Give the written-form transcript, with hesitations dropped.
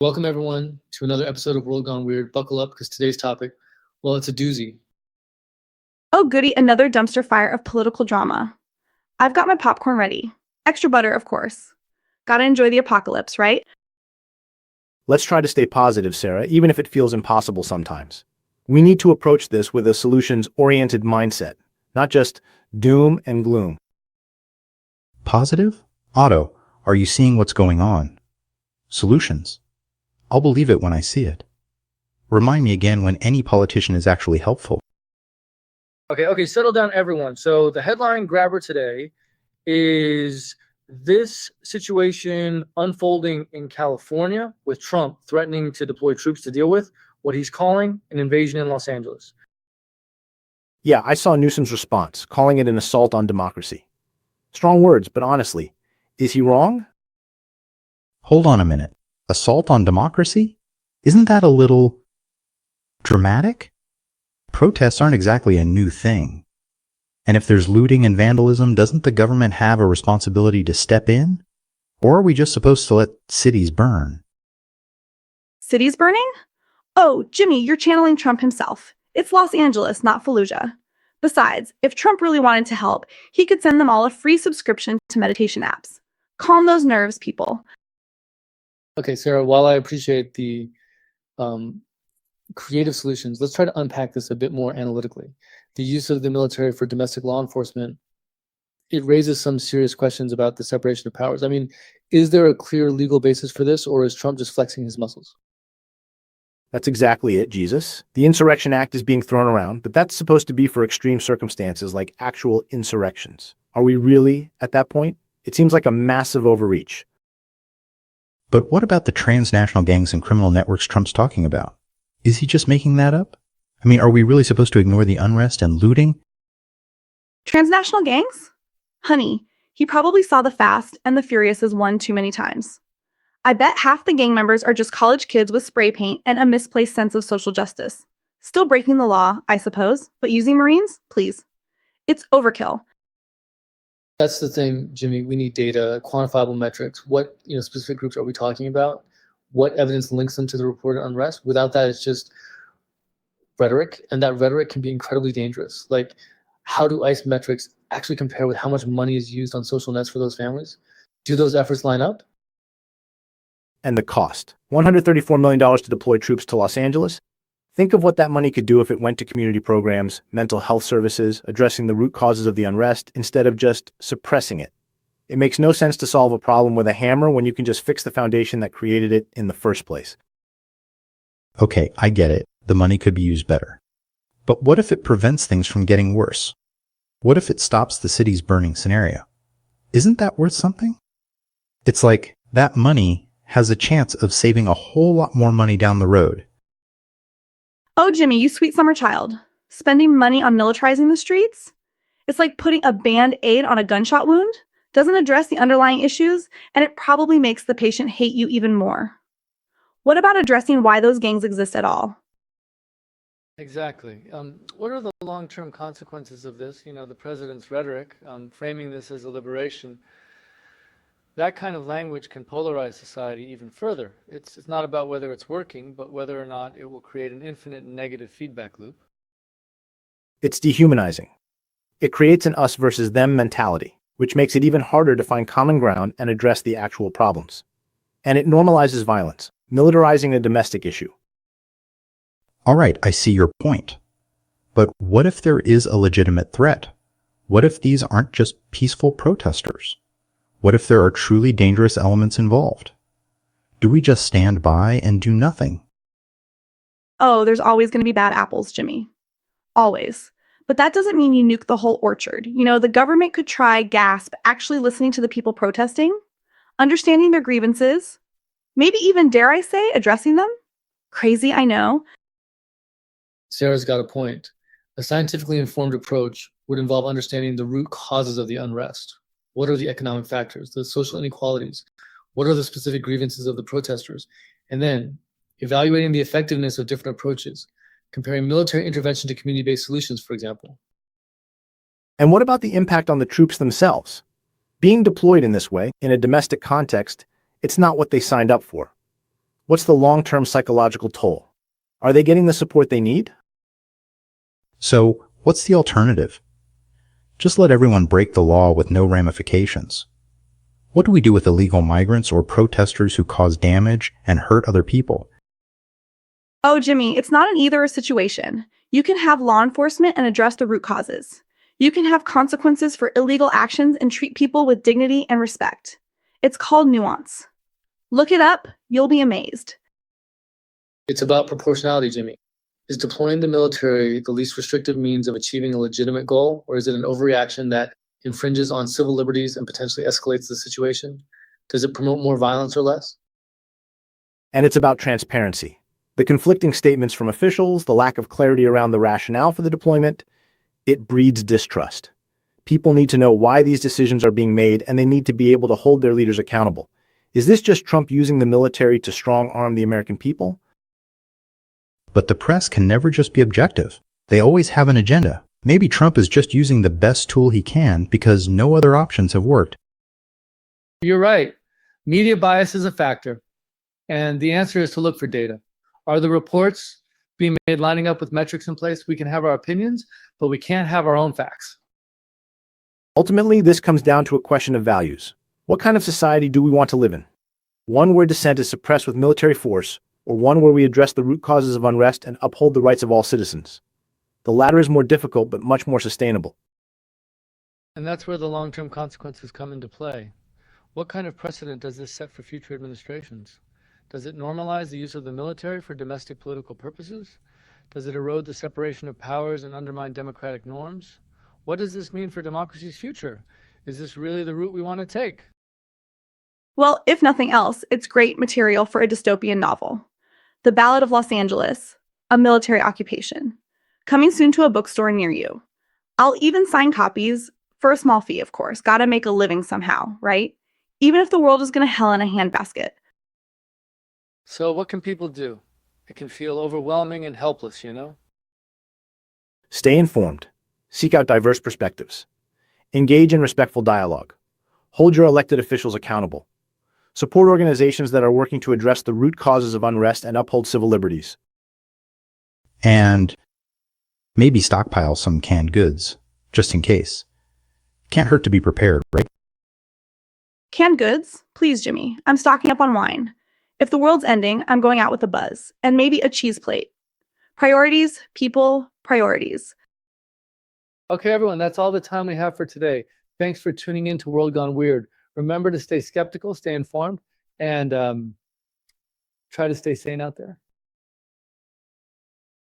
Welcome, everyone, to another episode of World Gone Weird. Buckle up because today's topic, well, it's a doozy. Oh, goody, another dumpster fire of political drama. I've got my popcorn ready. Extra butter, of course. Gotta enjoy the apocalypse, right? Let's try to stay positive, Sarah, even if it feels impossible sometimes. We need to approach this with a solutions-oriented mindset, not just doom and gloom. Positive? Otto, are you seeing what's going on? Solutions. I'll believe it when I see it. Remind me again when any politician is actually helpful. Okay, settle down, everyone. So the headline grabber today is this situation unfolding in California with Trump threatening to deploy troops to deal with what he's calling an invasion in Los Angeles. Yeah, I saw Newsom's response, calling it an assault on democracy. Strong words, but honestly, is he wrong? Hold on a minute. Assault on democracy? Isn't that a little dramatic? Protests aren't exactly a new thing. And if there's looting and vandalism, doesn't the government have a responsibility to step in? Or are we just supposed to let cities burn? Cities burning? Oh, Jimmy, you're channeling Trump himself. It's Los Angeles, not Fallujah. Besides, if Trump really wanted to help, he could send them all a free subscription to meditation apps. Calm those nerves, people. Okay, Sarah, while I appreciate the creative solutions, let's try to unpack this a bit more analytically. The use of the military for domestic law enforcement, it raises some serious questions about the separation of powers. I mean, is there a clear legal basis for this, or is Trump just flexing his muscles? That's exactly it, Jesus. The Insurrection Act is being thrown around, but that's supposed to be for extreme circumstances like actual insurrections. Are we really at that point? It seems like a massive overreach. But what about the transnational gangs and criminal networks Trump's talking about? Is he just making that up? I mean, are we really supposed to ignore the unrest and looting? Transnational gangs? Honey, he probably saw The Fast and the Furiouses one too many times. I bet half the gang members are just college kids with spray paint and a misplaced sense of social justice. Still breaking the law, I suppose, but using Marines? Please. It's overkill. That's the thing, Jimmy. We need data, quantifiable metrics. What specific groups are we talking about? What evidence links them to the reported unrest? Without that, it's just rhetoric, and that rhetoric can be incredibly dangerous. Like, how do ICE metrics actually compare with how much money is used on social nets for those families? Do those efforts line up? And the cost. $134 million to deploy troops to Los Angeles? Think of what that money could do if it went to community programs, mental health services, addressing the root causes of the unrest, instead of just suppressing it. It makes no sense to solve a problem with a hammer when you can just fix the foundation that created it in the first place. Okay, I get it. The money could be used better. But what if it prevents things from getting worse? What if it stops the city's burning scenario? Isn't that worth something? It's like that money has a chance of saving a whole lot more money down the road. Oh, Jimmy, you sweet summer child. Spending money on militarizing the streets? It's like putting a band-aid on a gunshot wound. Doesn't address the underlying issues, and it probably makes the patient hate you even more. What about addressing why those gangs exist at all? Exactly. What are the long-term consequences of this? The president's rhetoric, framing this as a liberation. That kind of language can polarize society even further. It's not about whether it's working, but whether or not it will create an infinite negative feedback loop. It's dehumanizing. It creates an us versus them mentality, which makes it even harder to find common ground and address the actual problems. And it normalizes violence, militarizing a domestic issue. All right, I see your point. But what if there is a legitimate threat? What if these aren't just peaceful protesters? What if there are truly dangerous elements involved? Do we just stand by and do nothing? Oh, there's always going to be bad apples, Jimmy. Always. But that doesn't mean you nuke the whole orchard. The government could try, gasp, actually listening to the people protesting, understanding their grievances, maybe even, dare I say, addressing them. Crazy, I know. Sarah's got a point. A scientifically informed approach would involve understanding the root causes of the unrest. What are the economic factors, the social inequalities? What are the specific grievances of the protesters? And then evaluating the effectiveness of different approaches, comparing military intervention to community-based solutions, for example. And what about the impact on the troops themselves? Being deployed in this way, in a domestic context, it's not what they signed up for. What's the long-term psychological toll? Are they getting the support they need? So, what's the alternative? Just let everyone break the law with no ramifications. What do we do with illegal migrants or protesters who cause damage and hurt other people? Oh, Jimmy, it's not an either or situation. You can have law enforcement and address the root causes. You can have consequences for illegal actions and treat people with dignity and respect. It's called nuance. Look it up, you'll be amazed. It's about proportionality, Jimmy. Is deploying the military the least restrictive means of achieving a legitimate goal, or is it an overreaction that infringes on civil liberties and potentially escalates the situation? Does it promote more violence or less? And it's about transparency. The conflicting statements from officials, the lack of clarity around the rationale for the deployment, it breeds distrust. People need to know why these decisions are being made, and they need to be able to hold their leaders accountable. Is this just Trump using the military to strong-arm the American people? But the press can never just be objective. They always have an agenda. Maybe Trump is just using the best tool he can because no other options have worked. You're right. Media bias is a factor. And the answer is to look for data. Are the reports being made lining up with metrics in place? We can have our opinions, but we can't have our own facts. Ultimately, this comes down to a question of values. What kind of society do we want to live in? One where dissent is suppressed with military force, or one where we address the root causes of unrest and uphold the rights of all citizens? The latter is more difficult, but much more sustainable. And that's where the long-term consequences come into play. What kind of precedent does this set for future administrations? Does it normalize the use of the military for domestic political purposes? Does it erode the separation of powers and undermine democratic norms? What does this mean for democracy's future? Is this really the route we want to take? Well, if nothing else, it's great material for a dystopian novel. The Ballad of Los Angeles, a military occupation. Coming soon to a bookstore near you. I'll even sign copies, for a small fee, of course. Gotta make a living somehow, right? Even if the world is gonna hell in a handbasket. So what can people do? It can feel overwhelming and helpless, you know? Stay informed. Seek out diverse perspectives. Engage in respectful dialogue. Hold your elected officials accountable. Support organizations that are working to address the root causes of unrest and uphold civil liberties. And maybe stockpile some canned goods, just in case. Can't hurt to be prepared, right? Canned goods? Please, Jimmy. I'm stocking up on wine. If the world's ending, I'm going out with a buzz. And maybe a cheese plate. Priorities, people, priorities. Okay, everyone, that's all the time we have for today. Thanks for tuning in to World Gone Weird. Remember to stay skeptical, stay informed, and try to stay sane out there.